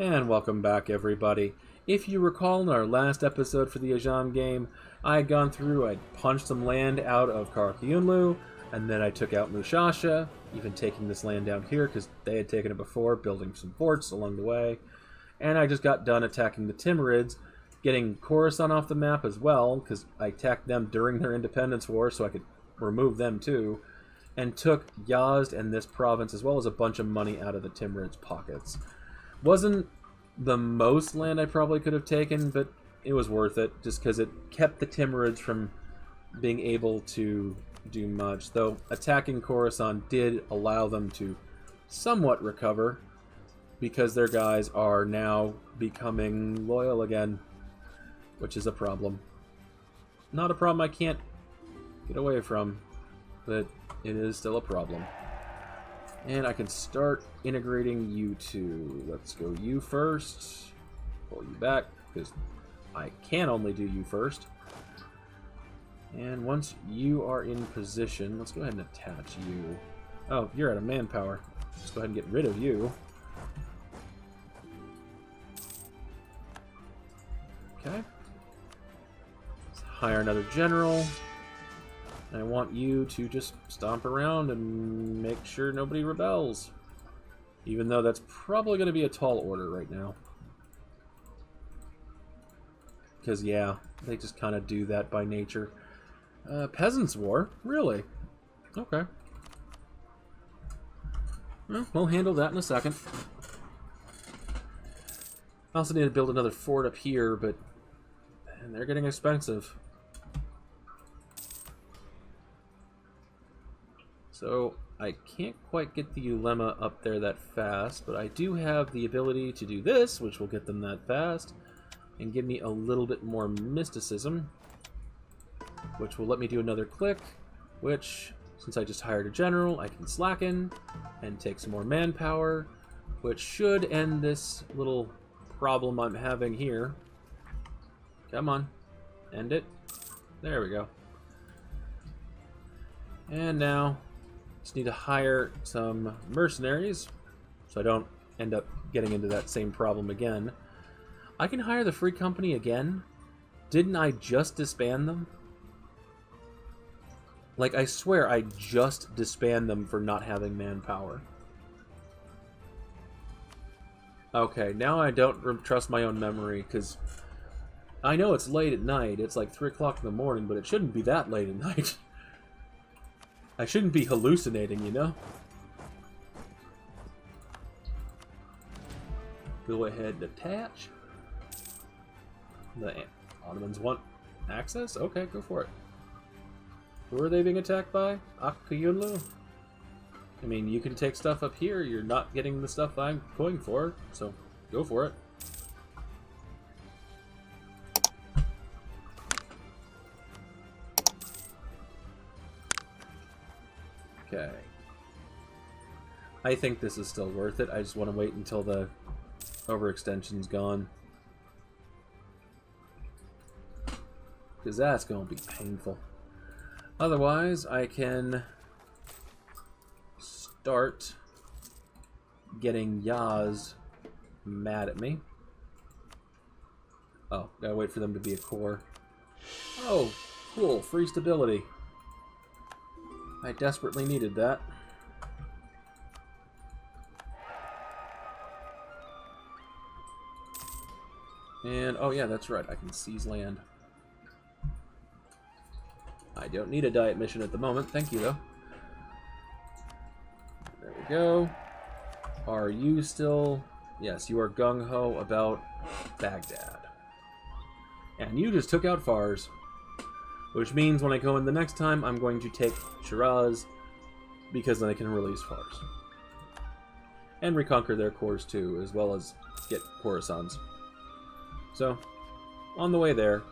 And welcome back, everybody. If you recall in our last episode for the Ajam game, I had gone through, I'd punched some land out of Karakyunlu, and then I took out Mushasha, even taking this land down here because they had taken it before, building some forts along the way. And I just got done attacking the Timurids, getting Khorasan off the map as well, because I attacked them during their independence war so I could remove them too, and took Yazd and this province as well as a bunch of money out of the Timurids' pockets. Wasn't the most land I probably could have taken, but it was worth it, just because it kept the Timurids from being able to do much, though attacking Khorasan did allow them to somewhat recover, because their guys are now becoming loyal again, which is a problem. Not a problem I can't get away from, but it is still a problem. And I can start integrating you two. Let's go you first. Pull you back, because I can only do you first. And once you are in position, let's go ahead and attach you. Oh, you're out of manpower. Let's go ahead and get rid of you. Okay. Let's hire another general. I want you to just stomp around and make sure nobody rebels. Even though that's probably going to be a tall order right now. Because, yeah, they just kind of do that by nature. Peasants' War? Really? Okay. Well, we'll handle that in a second. I also need to build another fort up here, but man, they're getting expensive. So, I can't quite get the Ulema up there that fast, but I do have the ability to do this, which will get them that fast, and give me a little bit more mysticism, which will let me do another click, which, since I just hired a general, I can slacken and take some more manpower, which should end this little problem I'm having here. Come on, end it. There we go. And now just need to hire some mercenaries so I don't end up getting into that same problem again. I can hire the Free Company again. Didn't I just disband them? Like, I swear I just disbanded them for not having manpower. Okay, now I don't trust my own memory, because I know it's late at night. It's like 3 o'clock in the morning, but it shouldn't be that late at night. I shouldn't be hallucinating, you know? Go ahead and attach. The Ottomans want access? Okay, go for it. Who are they being attacked by? Karakyunlu? I mean, you can take stuff up here. You're not getting the stuff I'm going for, so go for it. Okay. I think this is still worth it. I just want to wait until the overextension's gone, because that's going to be painful. Otherwise, I can start getting Yaz mad at me. Oh, gotta wait for them to be a core. Oh, cool. Free stability. I desperately needed that. And, oh yeah, that's right. I can seize land. I don't need a diet mission at the moment. Thank you, though. There we go. Are you still... Yes, you are gung-ho about Baghdad. And you just took out Fars. Which means when I go in the next time, I'm going to take Shiraz, because then I can release Fars. And reconquer their cores too, as well as get Khorasans. So, on the way there.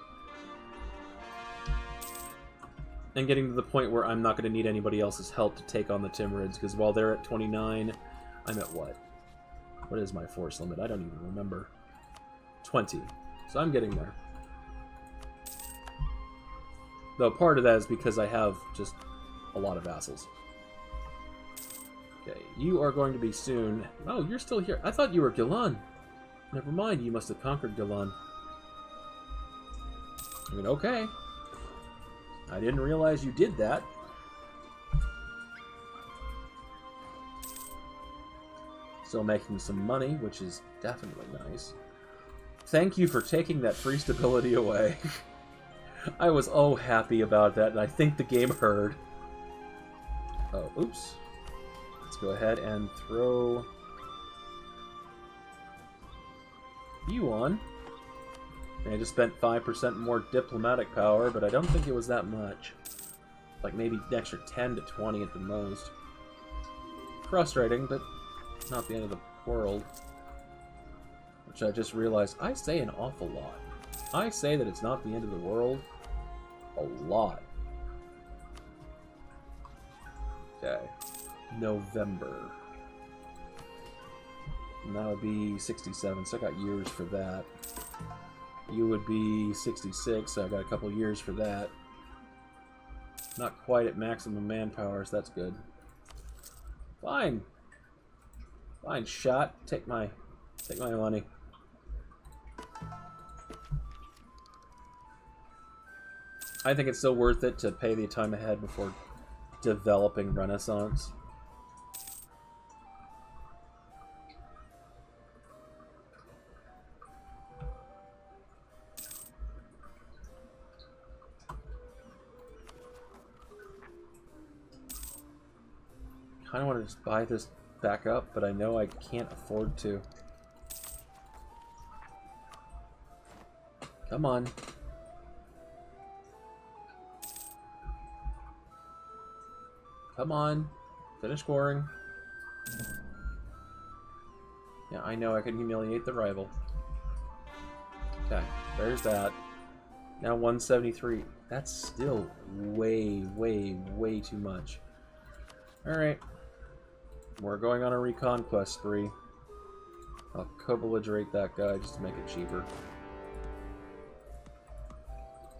And getting to the point where I'm not going to need anybody else's help to take on the Timurids, because while they're at 29, I'm at what? What is my force limit? I don't even remember. 20. So I'm getting there. Though part of that is because I have just a lot of vassals. Okay, you are going to be soon... Oh, you're still here. I thought you were Gilan. Never mind, you must have conquered Galan. I mean, okay. I didn't realize you did that. Still making some money, which is definitely nice. Thank you for taking that free stability away. I was happy about that, and I think the game heard. Oh, oops. Let's go ahead and throw you on. I just spent 5% more diplomatic power, but I don't think it was that much. Like maybe an extra 10 to 20 at the most. Frustrating, but not the end of the world. Which I just realized I say an awful lot. I say that it's not the end of the world a lot. Okay. November. And that would be 67, so I got years for that. You would be 66, so I got a couple years for that. Not quite at maximum manpower, so that's good. Fine. Fine, shot. Take my money. I think it's still worth it to pay the time ahead before developing Renaissance. I kind of want to just buy this back up, but I know I can't afford to. Come on. Come on. Finish scoring. Yeah, I know I can humiliate the rival. Okay, there's that. Now 173. That's still way, way, way too much. Alright. We're going on a reconquest spree. I'll co-belligerate that guy just to make it cheaper.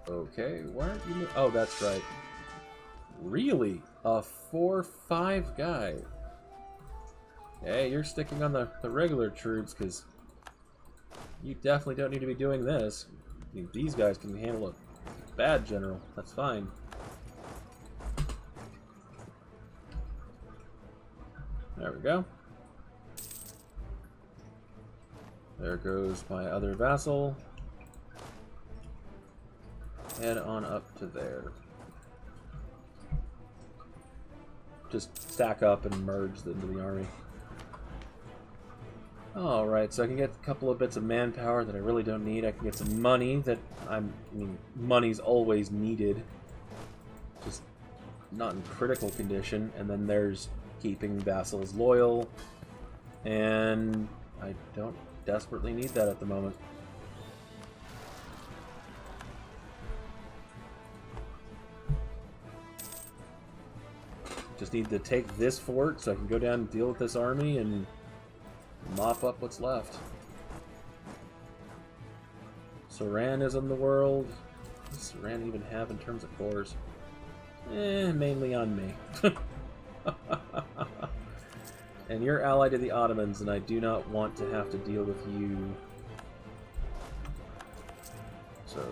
Okay, why aren't you... Oh, that's right. Really? A 4-5 guy? Hey, you're sticking on the regular troops, because you definitely don't need to be doing this. I mean, these guys can handle a bad general. That's fine. There we go. There goes my other vassal. Head on up to there. Just stack up and merge into the army. Alright, so I can get a couple of bits of manpower that I really don't need. I can get some money that I mean, money's always needed. Just not in critical condition. And then there's keeping vassals loyal, and I don't desperately need that at the moment. Just need to take this fort so I can go down and deal with this army and mop up what's left. Saran is in the world. What does Saran even have in terms of cores? Mainly on me. And you're allied to the Ottomans, and I do not want to have to deal with you. So,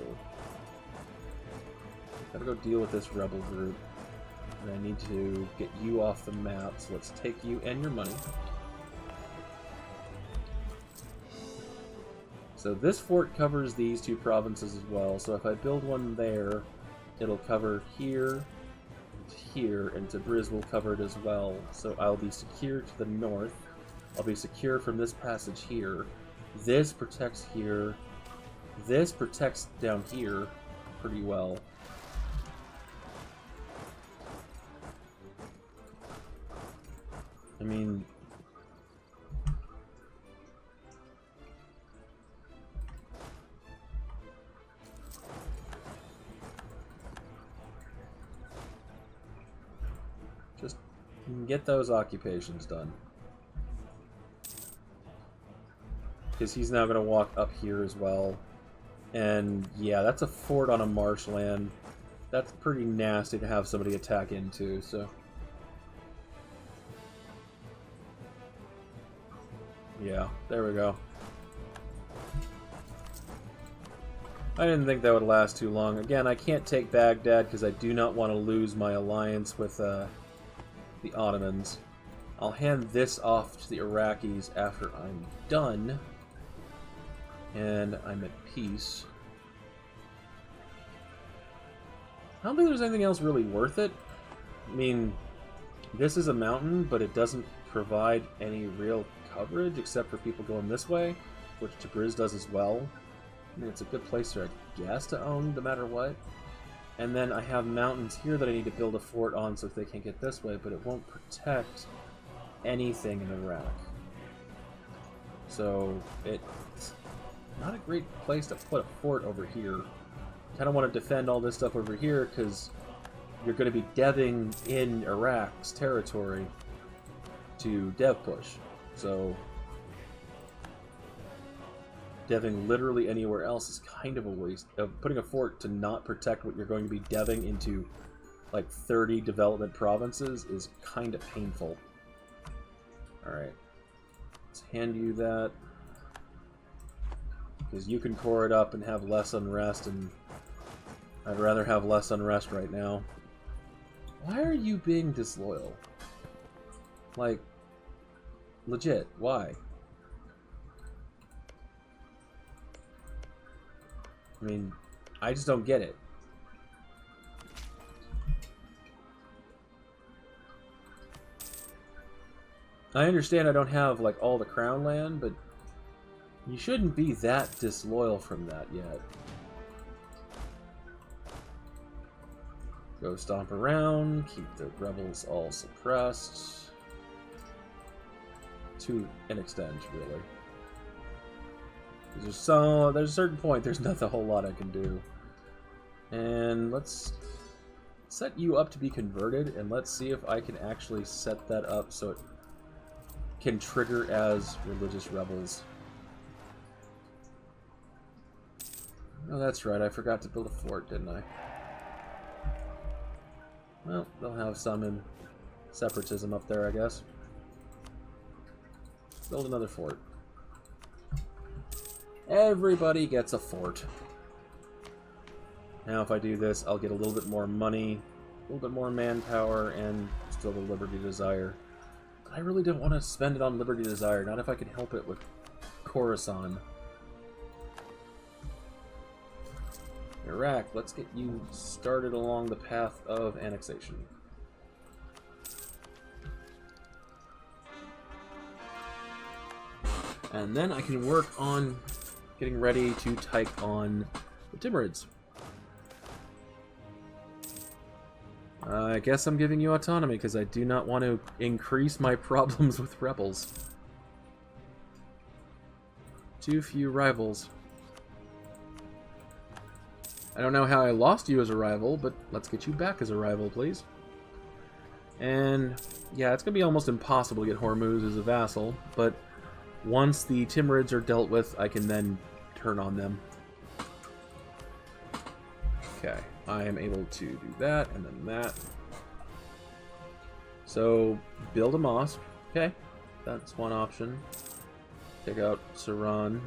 gotta go deal with this rebel group. And I need to get you off the map, so let's take you and your money. So this fort covers these two provinces as well, so if I build one there, it'll cover here, here, and Tabriz will cover it as well. So I'll be secure to the north. I'll be secure from this passage here. This protects here. This protects down here pretty well. I mean... just get those occupations done. Because he's now going to walk up here as well. And yeah, that's a fort on a marshland. That's pretty nasty to have somebody attack into, so... yeah, there we go. I didn't think that would last too long. Again, I can't take Baghdad because I do not want to lose my alliance with the Ottomans. I'll hand this off to the Iraqis after I'm done. And I'm at peace. I don't think there's anything else really worth it. I mean, this is a mountain, but it doesn't provide any real coverage except for people going this way, which Tabriz does as well. I mean, it's a good place to, I guess, to own no matter what. And then I have mountains here that I need to build a fort on so they can't get this way, but it won't protect anything in Iraq. So it's not a great place to put a fort over here. Kind of want to defend all this stuff over here because you're going to be deving in Iraq's territory to dev push. So deving literally anywhere else is kind of a waste. Putting a fort to not protect what you're going to be deving into like 30 development provinces is kind of painful. Alright. Let's hand you that. Because you can core it up and have less unrest, and I'd rather have less unrest right now. Why are you being disloyal? Like, legit, why? I mean, I just don't get it. I understand I don't have, like, all the crown land, but you shouldn't be that disloyal from that yet. Go stomp around, keep the rebels all suppressed. To an extent, really. There's a certain point, there's not a whole lot I can do. And let's set you up to be converted, and let's see if I can actually set that up so it can trigger as religious rebels. Oh, that's right, I forgot to build a fort, didn't I? Well, they'll have some in separatism up there, I guess. Build another fort. Everybody gets a fort. Now if I do this, I'll get a little bit more money, a little bit more manpower, and still the Liberty Desire. But I really don't want to spend it on Liberty Desire, not if I can help it with Khorasan. Iraq, let's get you started along the path of annexation. And then I can work on getting ready to take on the Timurids. I guess I'm giving you autonomy because I do not want to increase my problems with rebels. Too few rivals. I don't know how I lost you as a rival, but let's get you back as a rival, please. And yeah, it's going to be almost impossible to get Hormuz as a vassal, but once the Timurids are dealt with, I can then turn on them. Okay, I am able to do that, and then that. So, build a mosque. Okay, that's one option. Take out Saran.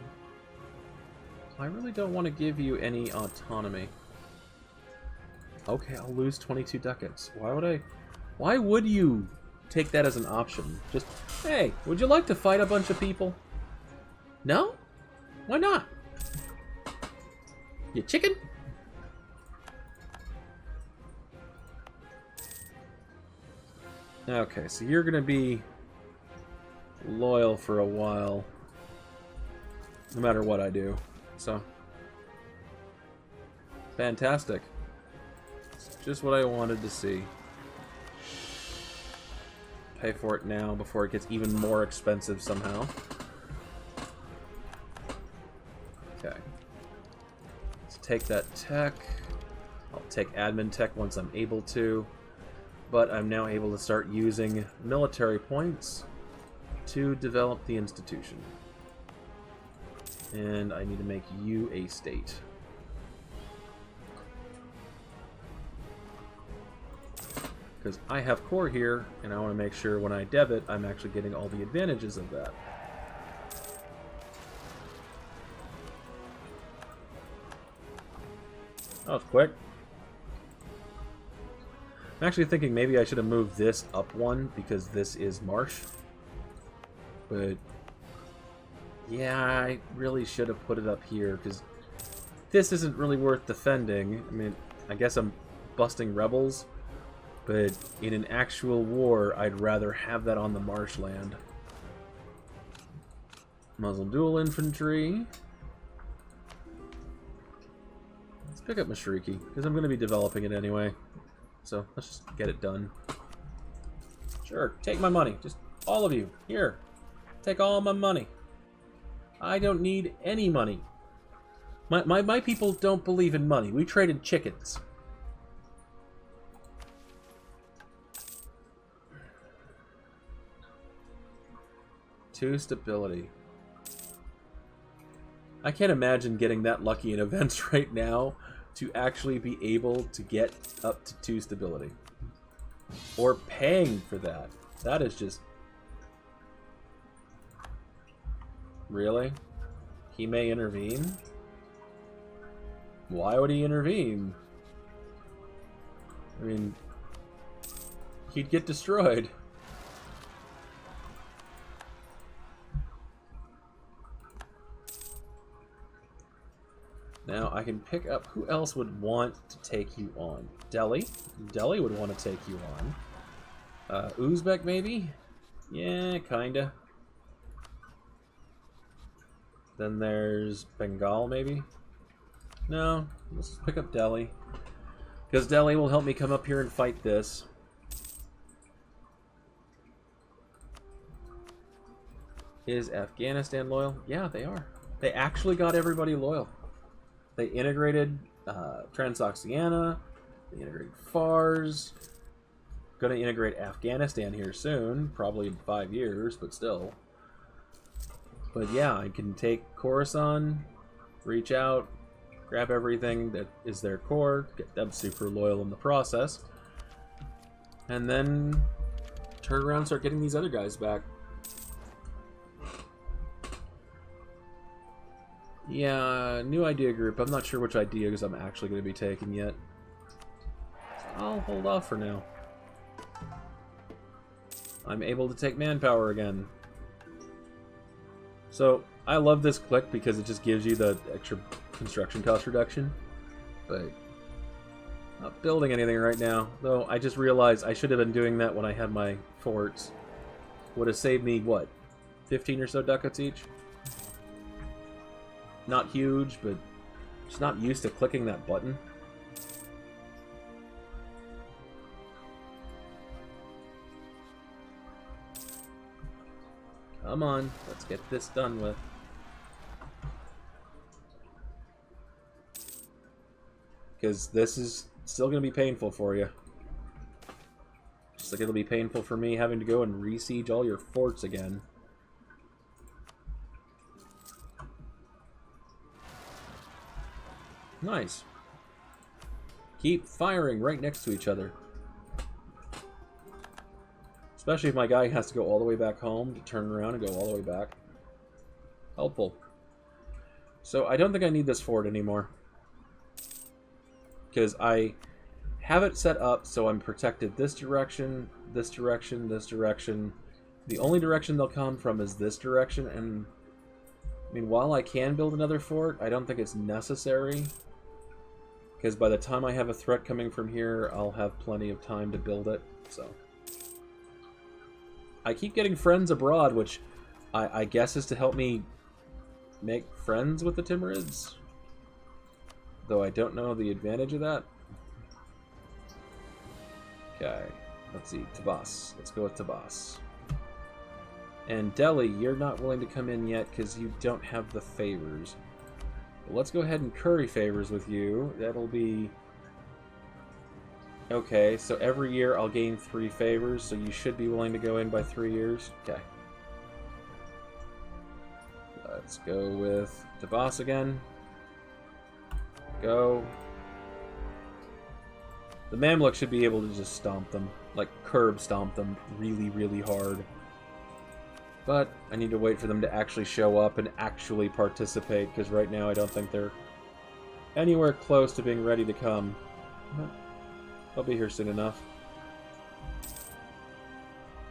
I really don't want to give you any autonomy. Okay, I'll lose 22 ducats. Why would you take that as an option? Just, hey, would you like to fight a bunch of people? No? Why not? You chicken? Okay, so you're gonna be loyal for a while, no matter what I do. So, fantastic. It's just what I wanted to see. Pay for it now before it gets even more expensive somehow. Okay. Let's take that tech. I'll take admin tech once I'm able to. But I'm now able to start using military points to develop the institution. And I need to make you a state. Because I have core here, and I want to make sure when I dev it, I'm actually getting all the advantages of that. That was quick. I'm actually thinking maybe I should have moved this up one because this is marsh. But yeah, I really should have put it up here because this isn't really worth defending. I mean, I guess I'm busting rebels, but in an actual war, I'd rather have that on the marshland. Muslim dual infantry. Let's pick up Mashriki, because I'm going to be developing it anyway. So, let's just get it done. Sure, take my money. Just all of you. Here. Take all my money. I don't need any money. My people don't believe in money. We traded chickens. Two stability. I can't imagine getting that lucky in events right now to actually be able to get up to 2 stability. Or paying for that. That is just... Really? He may intervene? Why would he intervene? I mean... He'd get destroyed. Now, I can pick up... Who else would want to take you on? Delhi? Delhi would want to take you on. Uzbek, maybe? Yeah, kinda. Then there's Bengal, maybe? No, let's pick up Delhi. Because Delhi will help me come up here and fight this. Is Afghanistan loyal? Yeah, they are. They actually got everybody loyal. They integrated Transoxiana, they integrated Fars, gonna integrate Afghanistan here soon, probably in 5 years, but still. But yeah, I can take Khorasan, reach out, grab everything that is their core, get them super loyal in the process, and then turn around and start getting these other guys back. Yeah, new idea group. I'm not sure which ideas I'm actually going to be taking yet. I'll hold off for now. I'm able to take manpower again. So, I love this click because it just gives you the extra construction cost reduction. But, not building anything right now. Though, I just realized I should have been doing that when I had my forts. Would have saved me, what, 15 or so ducats each? Not huge, but just not used to clicking that button. Come on, let's get this done with. Because this is still going to be painful for you. Just like it'll be painful for me having to go and re-siege all your forts again. Nice. Keep firing right next to each other. Especially if my guy has to go all the way back home to turn around and go all the way back. Helpful. So I don't think I need this fort anymore. Because I have it set up so I'm protected this direction, this direction, this direction. The only direction they'll come from is this direction, and I mean, while I can build another fort, I don't think it's necessary. Because by the time I have a threat coming from here, I'll have plenty of time to build it, so. I keep getting friends abroad, which I guess is to help me make friends with the Timurids. Though I don't know the advantage of that. Okay, let's see, Tabas. Let's go with Tabas. And Delhi, you're not willing to come in yet because you don't have the favors. But let's go ahead and curry favors with you. That'll be... Okay, so every year I'll gain 3 favors, so you should be willing to go in by 3 years. Okay. Let's go with Tabas again. Go. The Mamluk should be able to just stomp them. Like, curb stomp them really, really hard. But I need to wait for them to actually show up and actually participate, because right now I don't think they're anywhere close to being ready to come. I'll be here soon enough.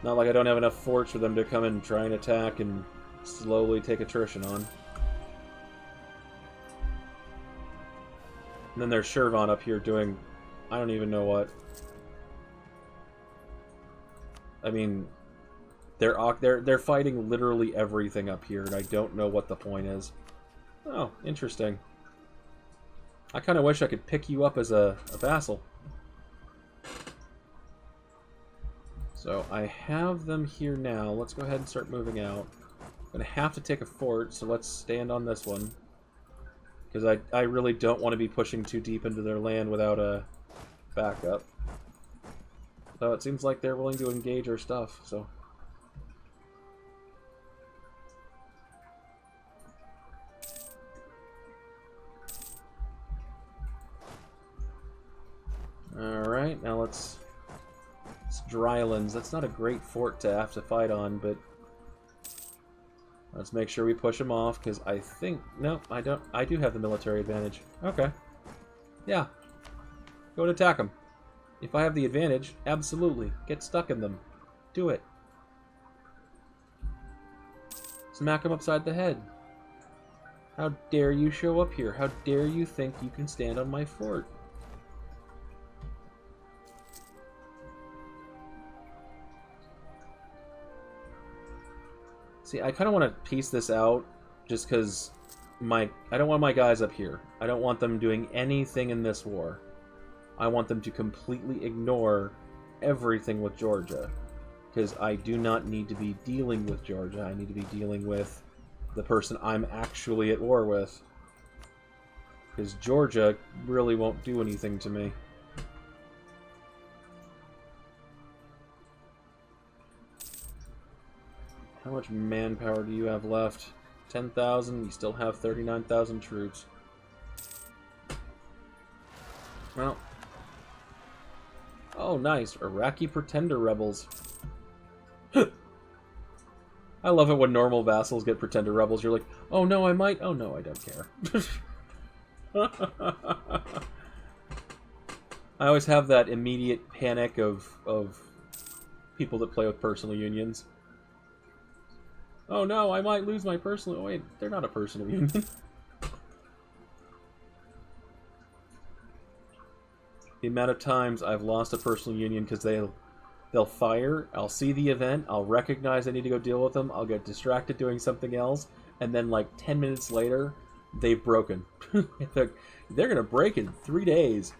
Not like I don't have enough forts for them to come and try and attack and slowly take attrition on. And then there's Shervan up here doing I don't even know what. I mean, they're fighting literally everything up here, and I don't know what the point is. Oh, interesting. I kind of wish I could pick you up as a vassal. So I have them here now. Let's go ahead and start moving out. I'm going to have to take a fort, so let's stand on this one. Because I really don't want to be pushing too deep into their land without a backup. Though it seems like they're willing to engage our stuff, so... Alright, now let's... It's Drylands. That's not a great fort to have to fight on, but... Let's make sure we push them off, because I think... No, I don't. I do have the military advantage. Okay. Yeah. Go and attack them. If I have the advantage, absolutely. Get stuck in them. Do it. Smack them upside the head. How dare you show up here? How dare you think you can stand on my fort? See, I kind of want to piece this out just because I don't want my guys up here. I don't want them doing anything in this war. I want them to completely ignore everything with Georgia. Because I do not need to be dealing with Georgia. I need to be dealing with the person I'm actually at war with. Because Georgia really won't do anything to me. How much manpower do you have left? 10,000. You still have 39,000 troops. Well. Oh, nice. Iraqi pretender rebels. I love it when normal vassals get pretender rebels. You're like, oh no, I might. Oh no, I don't care. I always have that immediate panic of people that play with personal unions. Oh no, I might lose my personal... Wait, they're not a personal union. The amount of times I've lost a personal union because they'll fire, I'll see the event, I'll recognize I need to go deal with them, I'll get distracted doing something else, and then like 10 minutes later, they've broken. They're gonna break in 3 days.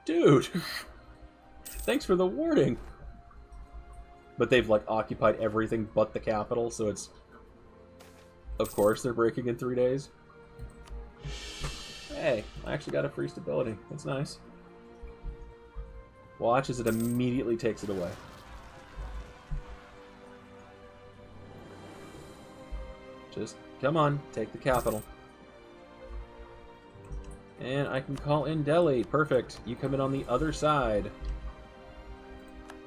Dude! Thanks for the warning! But they've, like, occupied everything but the capital, so it's... Of course they're breaking in 3 days. Hey, I actually got a free stability. That's nice. Watch as it immediately takes it away. Just, come on, take the capital. And I can call in Delhi. Perfect. You come in on the other side.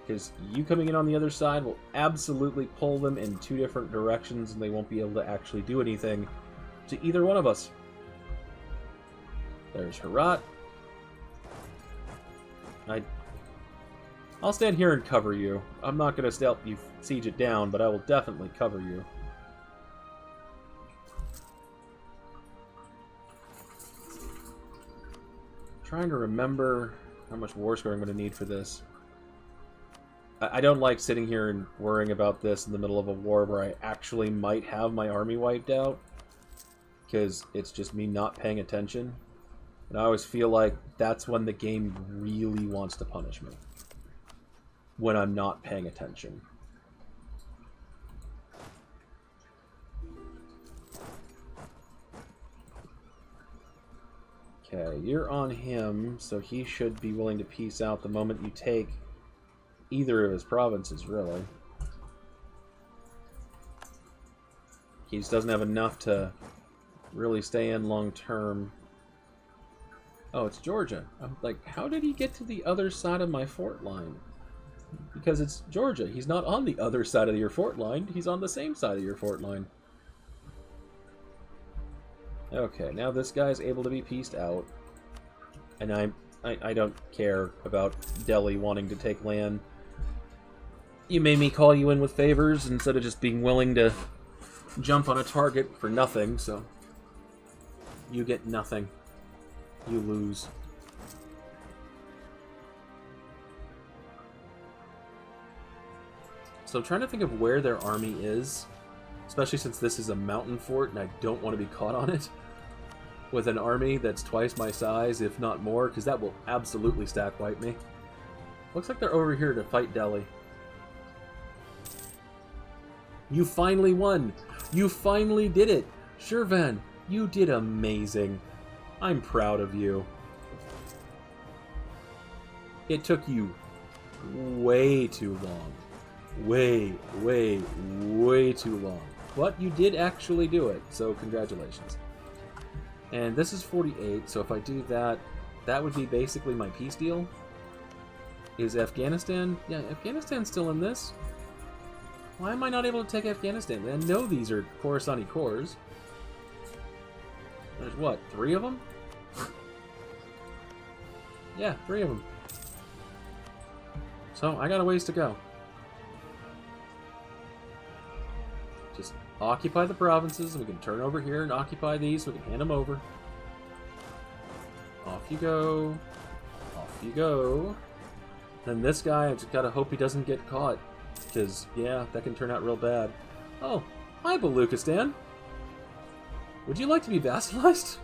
Because you coming in on the other side will absolutely pull them in 2 different directions, and they won't be able to actually do anything to either one of us. There's Herat. I'll stand here and cover you. I'm not going to help you siege it down, but I will definitely cover you. Trying to remember how much war score I'm going to need for this. I don't like sitting here and worrying about this in the middle of a war where I actually might have my army wiped out, because it's just me not paying attention. And I always feel like that's when the game really wants to punish me. When I'm not paying attention. Okay, you're on him, so he should be willing to peace out the moment you take either of his provinces, really. He just doesn't have enough to really stay in long term. Oh, it's Georgia. I'm like, how did he get to the other side of my fort line? Because it's Georgia. He's not on the other side of your fort line. He's on the same side of your fort line. Okay, now this guy's able to be pieced out. And I don't care about Delhi wanting to take land. You made me call you in with favors instead of just being willing to jump on a target for nothing, so you get nothing. You lose. So I'm trying to think of where their army is, especially since this is a mountain fort and I don't want to be caught on it with an army that's twice my size, if not more, because that will absolutely stack wipe me. Looks like they're over here to fight Delhi. You finally won! You finally did it! Shirvan, you did amazing. I'm proud of you. It took you way too long. Way too long. But you did actually do it, so congratulations. And this is 48, so if I do that, that would be basically my peace deal. Is Afghanistan? Yeah, Afghanistan's still in this. Why am I not able to take Afghanistan? I know these are Khorasani cores. There's what, 3 of them? Yeah, 3 of them. So, I got a ways to go. Just occupy the provinces, and we can turn over here and occupy these, so we can hand them over. Off you go. Off you go. And this guy, I just gotta hope he doesn't get caught. Because, yeah, that can turn out real bad. Oh, hi, Baluchistan. Would you like to be vassalized?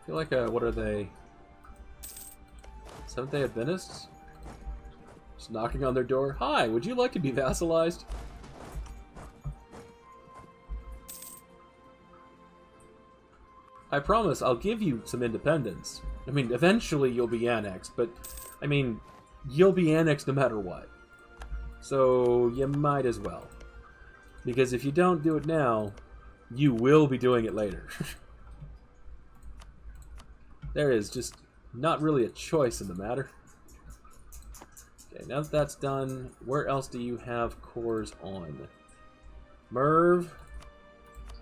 I feel like, what are they? Seventh-day Adventists? Just knocking on their door. Hi, would you like to be vassalized? I promise I'll give you some independence. I mean, eventually you'll be annexed, but, I mean, you'll be annexed no matter what. So, you might as well. Because if you don't do it now, you will be doing it later. There is just not really a choice in the matter. Okay, now that that's done, where else do you have cores on? Merv,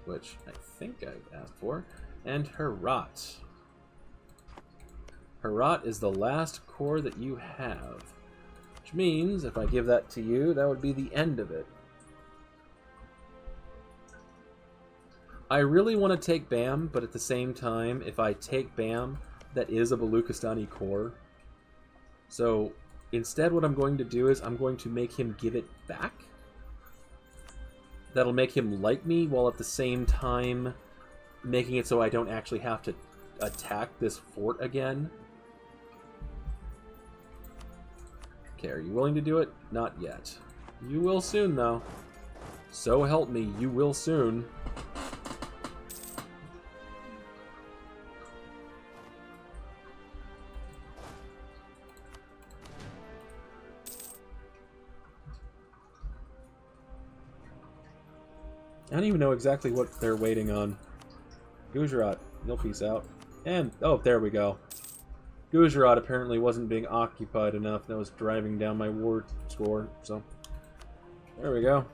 which I think I've asked for, and Herat. Herat is the last core that you have. Which means, if I give that to you, that would be the end of it. I really want to take Bam, but at the same time, if I take Bam, that is a Baluchistani core. So, instead what I'm going to do is I'm going to make him give it back. That'll make him like me, while at the same time making it so I don't actually have to attack this fort again. Okay, are you willing to do it? Not yet. You will soon, though. So help me, you will soon. I don't even know exactly what they're waiting on. Gujarat, you'll peace out. And, oh, there we go. Gujarat apparently wasn't being occupied enough. That was driving down my war score, so there we go.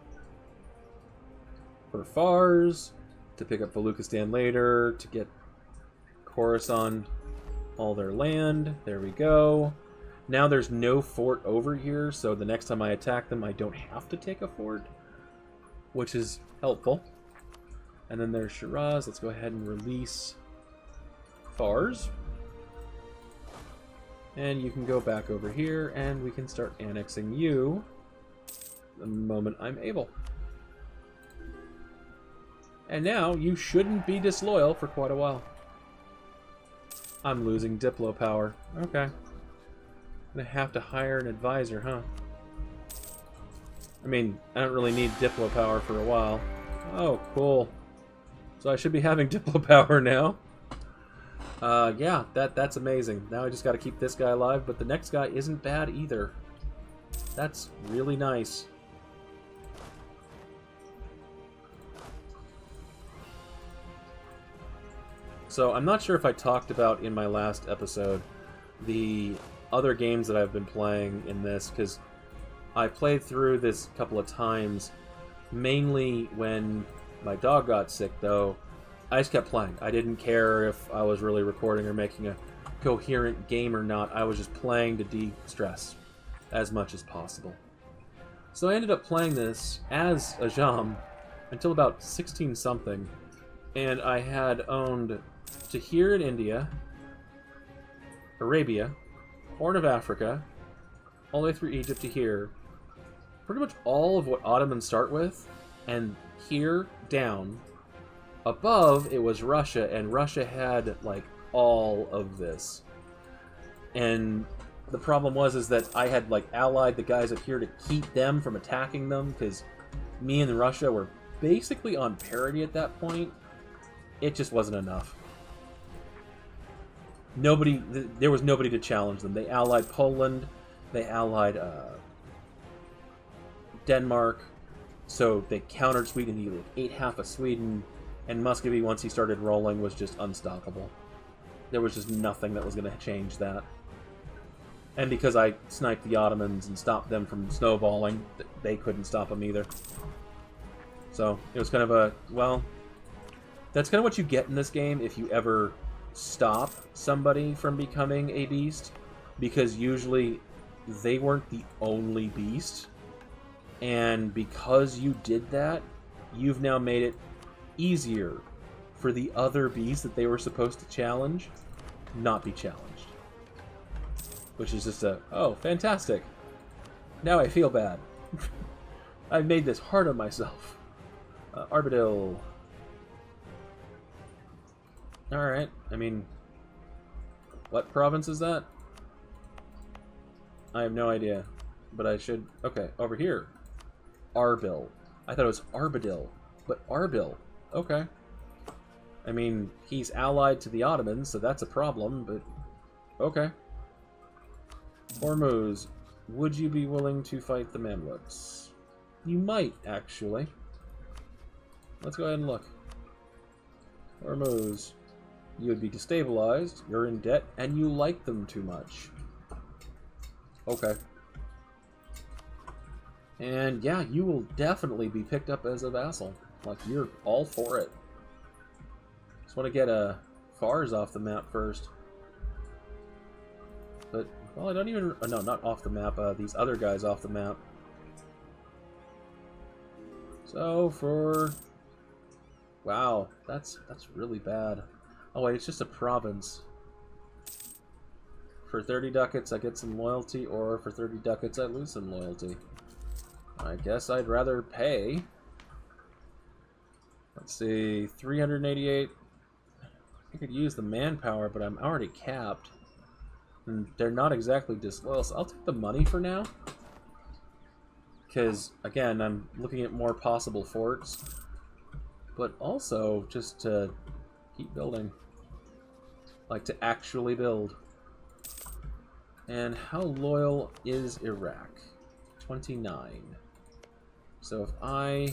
For Fars, to pick up Baluchistan later, to get Khorasan all their land. There we go. Now there's no fort over here, so the next time I attack them, I don't have to take a fort, which is helpful. And then there's Shiraz. Let's go ahead and release Fars. And you can go back over here, and we can start annexing you the moment I'm able. And now, you shouldn't be disloyal for quite a while. I'm losing Diplo power. Okay. I'm gonna have to hire an advisor, huh? I mean, I don't really need Diplo power for a while. Oh, cool. So I should be having Diplo power now. Yeah, that's amazing. Now I just gotta keep this guy alive, but the next guy isn't bad either. That's really nice. So I'm not sure if I talked about in my last episode the other games that I've been playing in this, because I played through this a couple of times, Mainly when my dog got sick, though, I just kept playing. I didn't care if I was really recording or making a coherent game or not. I was just playing to de-stress as much as possible. So I ended up playing this as Ajam until about 16-something, and I had owned Tahir in India, Arabia, Horn of Africa, all the way through Egypt to here. Pretty much all of what Ottomans start with, and here down. Above, it was Russia, and Russia had, like, all of this. And the problem was that I had, like, allied the guys up here to keep them from attacking them, because me and Russia were basically on parity at that point. It just wasn't enough. There was nobody to challenge them. They allied Poland, they allied Denmark, so they countered Sweden. He like, ate half of Sweden, and Muscovy, once he started rolling, was just unstoppable. There was just nothing that was going to change that. And because I sniped the Ottomans and stopped them from snowballing, they couldn't stop them either. So it was kind of a, well, that's kind of what you get in this game if you ever stop somebody from becoming a beast, because usually they weren't the only beast. And because you did that, you've now made it easier for the other beasts that they were supposed to challenge not be challenged. Which is just a, oh, fantastic. Now I feel bad. I've made this hard on myself. Armadil. Alright, I mean, what province is that? I have no idea, but I should, okay, over here. Arbil. I thought it was Arbadil, but Arbil. Okay. I mean, he's allied to the Ottomans, so that's a problem, but okay. Hormuz, would you be willing to fight the Mamluks? You might, actually. Let's go ahead and look. Hormuz, you would be destabilized, you're in debt, and you like them too much. Okay. And yeah, you will definitely be picked up as a vassal. Like, you're all for it. Just want to get Fars off the map first. But, well, I don't even... Oh, no, not off the map. These other guys off the map. So, for... Wow, that's really bad. Oh, wait, it's just a province. For 30 ducats, I get some loyalty, or for 30 ducats, I lose some loyalty. I guess I'd rather pay. Let's see, 388. I could use the manpower, but I'm already capped. And they're not exactly disloyal, so I'll take the money for now. Because, again, I'm looking at more possible forts. But also, just to keep building. Like, to actually build. And how loyal is Iraq? 29. So if I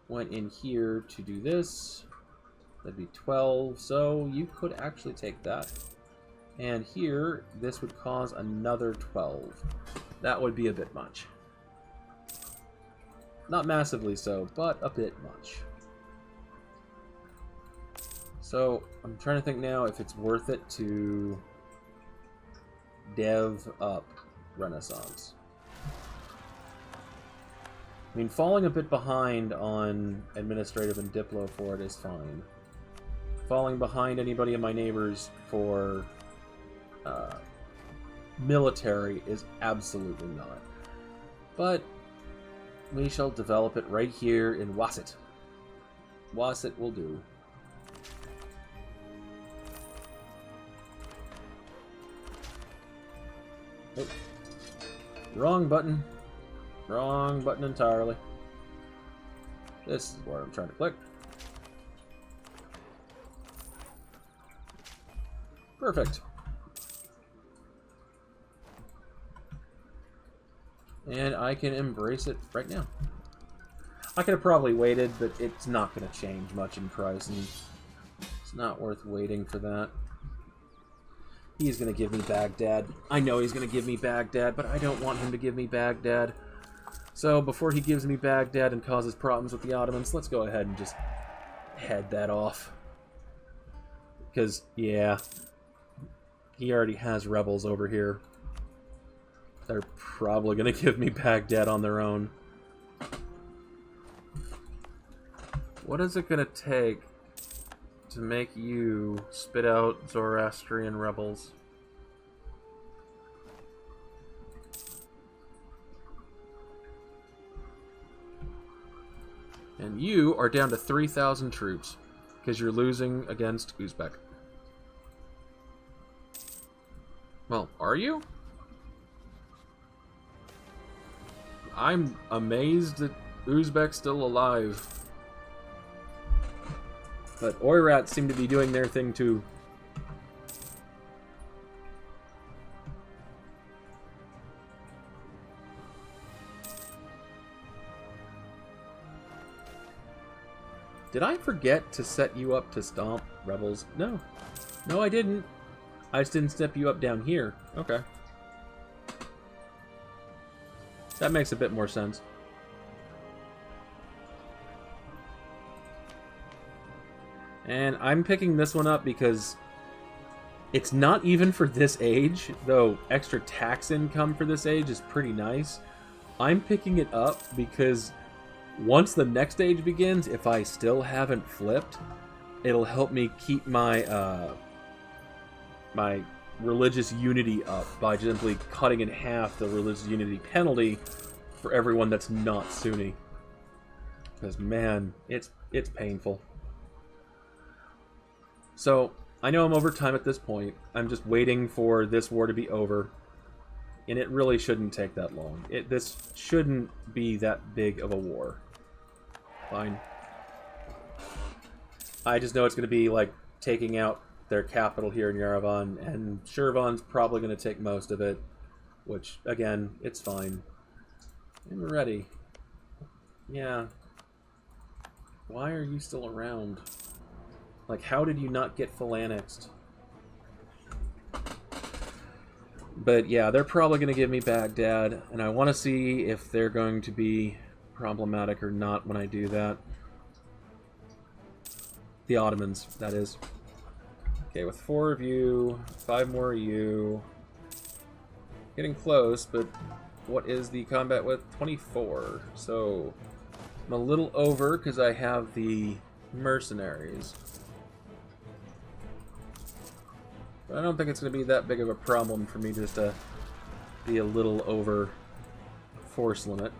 went in here to do this, that'd be 12. So you could actually take that. And here, this would cause another 12. That would be a bit much. Not massively so, but a bit much. So I'm trying to think now if it's worth it to dev up Renaissance. I mean, falling a bit behind on administrative and diplo for it is fine. Falling behind anybody of my neighbors for military is absolutely not. But we shall develop it right here in Wasset. Wasset will do. Oh. Wrong button. Wrong button entirely. This is where I'm trying to click. Perfect. And I can embrace it right now. I could have probably waited, but it's not going to change much in price, and it's not worth waiting for that. He's going to give me Baghdad. I know he's going to give me Baghdad, but I don't want him to give me Baghdad. So before he gives me Baghdad and causes problems with the Ottomans, let's go ahead and just head that off. Because, yeah, he already has rebels over here. They're probably going to give me Baghdad on their own. What is it going to take to make you spit out Zoroastrian rebels? And you are down to 3,000 troops because you're losing against Uzbek. Well, are you? I'm amazed that Uzbek's still alive. But Oirats seem to be doing their thing too. Did I forget to set you up to stomp rebels? No. No, I didn't. I just didn't step you up down here. Okay. That makes a bit more sense. And I'm picking this one up because it's not even for this age, though extra tax income for this age is pretty nice. I'm picking it up because once the next age begins, if I still haven't flipped, it'll help me keep my my religious unity up by simply cutting in half the religious unity penalty for everyone that's not Sunni. Because man, it's painful. So I know I'm over time at this point. I'm just waiting for this war to be over, and it really shouldn't take that long. This shouldn't be that big of a war. Fine. I just know it's going to be like taking out their capital here in Yerevan, and Shirvan's probably going to take most of it, which, again, it's fine. I'm ready. Yeah. Why are you still around? Like, how did you not get full annexed? But yeah, they're probably going to give me Baghdad, and I want to see if they're going to be problematic or not when I do that. The Ottomans, that is. Okay, with 4 of you, 5 more of you. Getting close, but what is the combat with? 24. So I'm a little over because I have the mercenaries. But I don't think it's going to be that big of a problem for me just to be a little over force limit.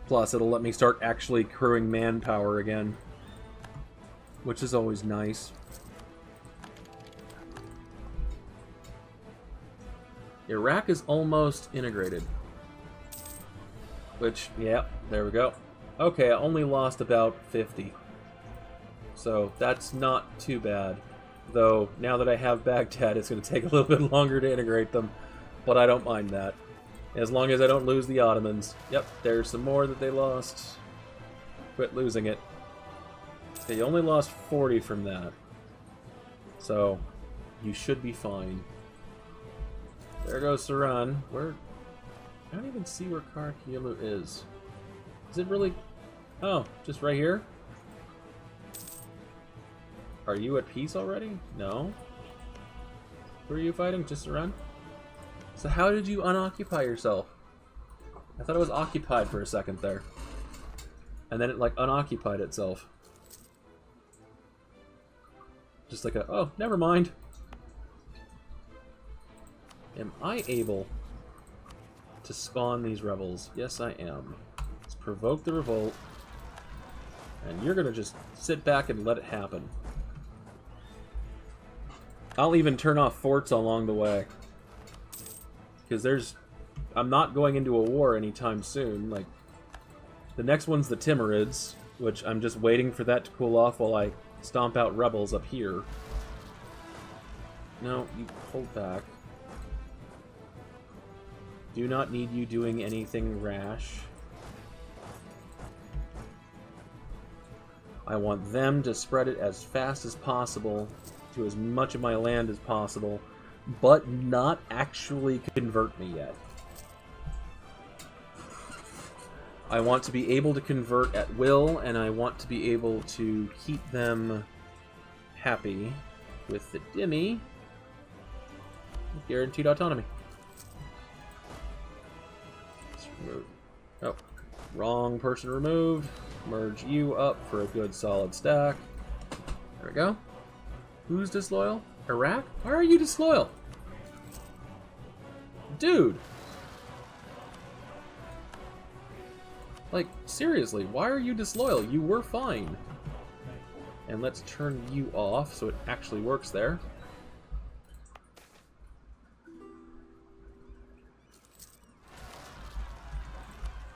Plus, it'll let me start actually crewing manpower again, which is always nice. Iraq is almost integrated. Which, yeah, there we go. Okay, I only lost about 50. So, that's not too bad. Though, now that I have Baghdad, it's going to take a little bit longer to integrate them. But I don't mind that. As long as I don't lose the Ottomans. Yep, there's some more that they lost. Quit losing it. Okay, you only lost 40 from that. So, you should be fine. There goes Saran. Where? I don't even see where Karakielu is. Is it really? Oh, just right here? Are you at peace already? No? Who are you fighting? Just Saran? So how did you unoccupy yourself? I thought it was occupied for a second there. And then it, like, unoccupied itself. Just like a, oh, never mind. Am I able to spawn these rebels? Yes, I am. Let's provoke the revolt. And you're gonna just sit back and let it happen. I'll even turn off forts along the way. Because I'm not going into a war anytime soon. Like, the next one's the Timurids, which I'm just waiting for that to cool off while I stomp out rebels up here. No, you hold back. Do not need you doing anything rash. I want them to spread it as fast as possible to as much of my land as possible, but not actually convert me yet. I want to be able to convert at will, and I want to be able to keep them happy with the Dhimmi. Guaranteed autonomy. Let's remove. Oh, wrong person removed. Merge you up for a good solid stack. There we go. Who's disloyal? Iraq? Why are you disloyal? Dude! Like, seriously, why are you disloyal? You were fine. And let's turn you off so it actually works there.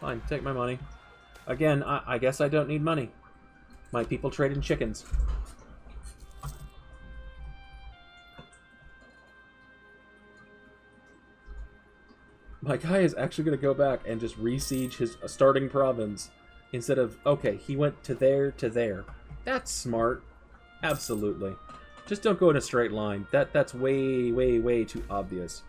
Fine, take my money. Again, I guess I don't need money. My people trade in chickens. My guy is actually going to go back and just re-siege his starting province instead of, okay, he went to there to there. That's smart. Absolutely. Just don't go in a straight line. That's way, way, way too obvious.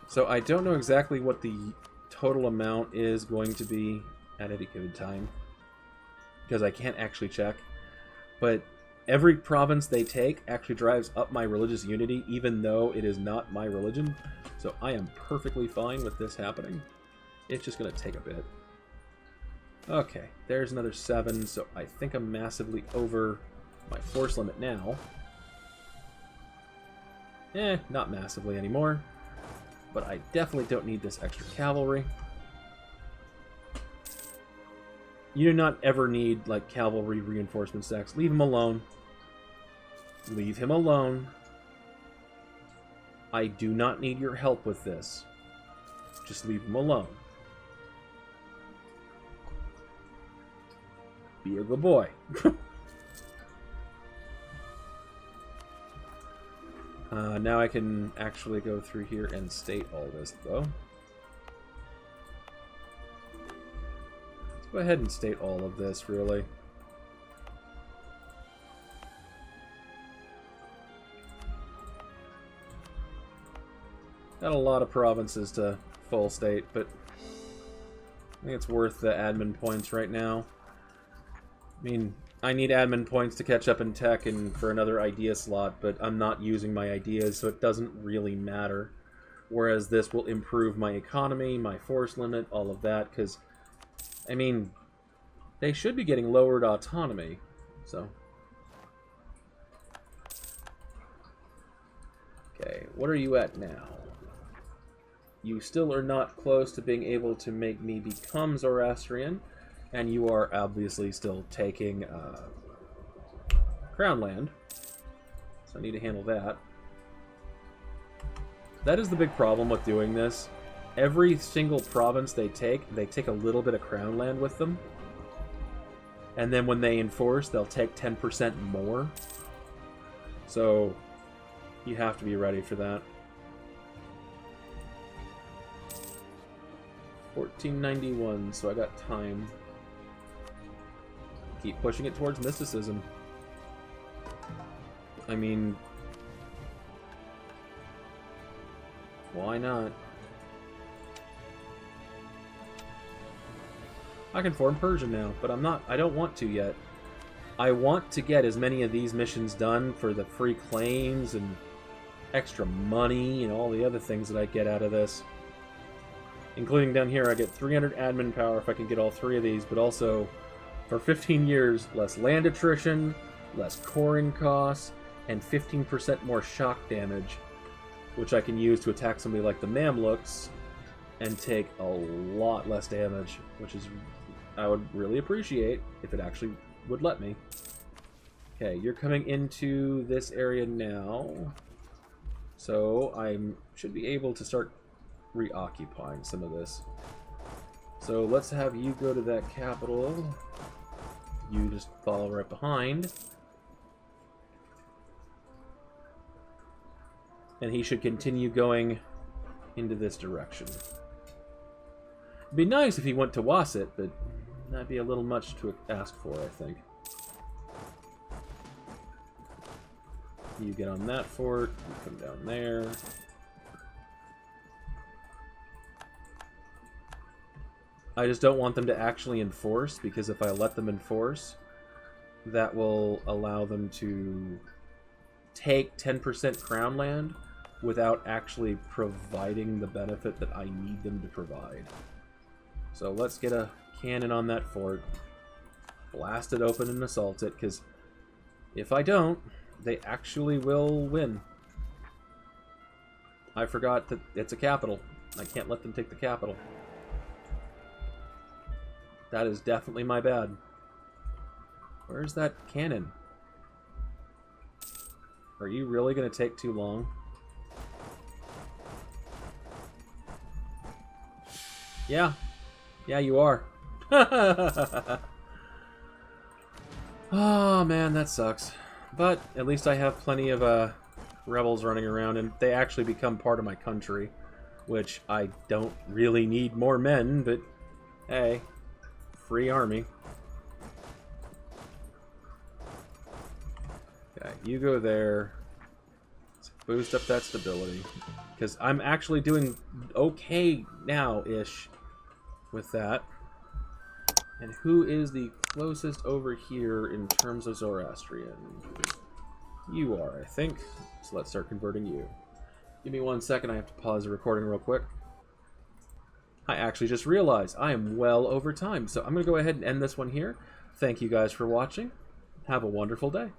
So I don't know exactly what the total amount is going to be at any given time, because I can't actually check. But every province they take actually drives up my religious unity, even though it is not my religion. So I am perfectly fine with this happening. It's just going to take a bit. Okay, there's another 7, so I think I'm massively over my force limit now. Not massively anymore. But I definitely don't need this extra cavalry. You do not ever need, like, cavalry reinforcement stacks. Leave him alone. Leave him alone. I do not need your help with this. Just leave him alone. Be a good boy. Now I can actually go through here and state all this, though. Let's go ahead and state all of this, really. Got a lot of provinces to full state, but I think it's worth the admin points right now. I mean, I need admin points to catch up in tech and for another idea slot, but I'm not using my ideas, so it doesn't really matter. Whereas this will improve my economy, my force limit, all of that, because, I mean, they should be getting lowered autonomy, so. Okay, what are you at now? You still are not close to being able to make me become Zoroastrian. And you are obviously still taking Crown Land. So I need to handle that. That is the big problem with doing this. Every single province they take a little bit of Crown Land with them. And then when they enforce, they'll take 10% more. So you have to be ready for that. 1491, so I got time. Keep pushing it towards mysticism. I mean, why not? I can form Persia now, but I don't want to yet. I want to get as many of these missions done for the free claims and extra money and all the other things that I get out of this. Including down here, I get 300 admin power if I can get all 3 of these, but also for 15 years, less land attrition, less coring costs, and 15% more shock damage, which I can use to attack somebody like the Mamluks and take a lot less damage, which is I would really appreciate if it actually would let me. Okay, you're coming into this area now, so I should be able to start reoccupying some of this. So let's have you go to that capital. You just follow right behind. And he should continue going into this direction. It'd be nice if he went to Wasset, but that'd be a little much to ask for, I think. You get on that fort, you come down there. I just don't want them to actually enforce, because if I let them enforce, that will allow them to take 10% crown land without actually providing the benefit that I need them to provide. So let's get a cannon on that fort, blast it open and assault it, because if I don't, they actually will win. I forgot that it's a capital. I can't let them take the capital. That is definitely my bad. Where's that cannon? Are you really going to take too long? Yeah. Yeah, you are. Oh, man, that sucks. But at least I have plenty of rebels running around, and they actually become part of my country, which I don't really need more men, but hey, free army. Okay, you go there. Let's boost up that stability, because I'm actually doing okay now-ish with that. And who is the closest over here in terms of Zoroastrian? You are, I think. So let's start converting you. Give me 1 second, I have to pause the recording real quick. I actually just realized I am well over time, so I'm going to go ahead and end this one here. Thank you guys for watching. Have a wonderful day.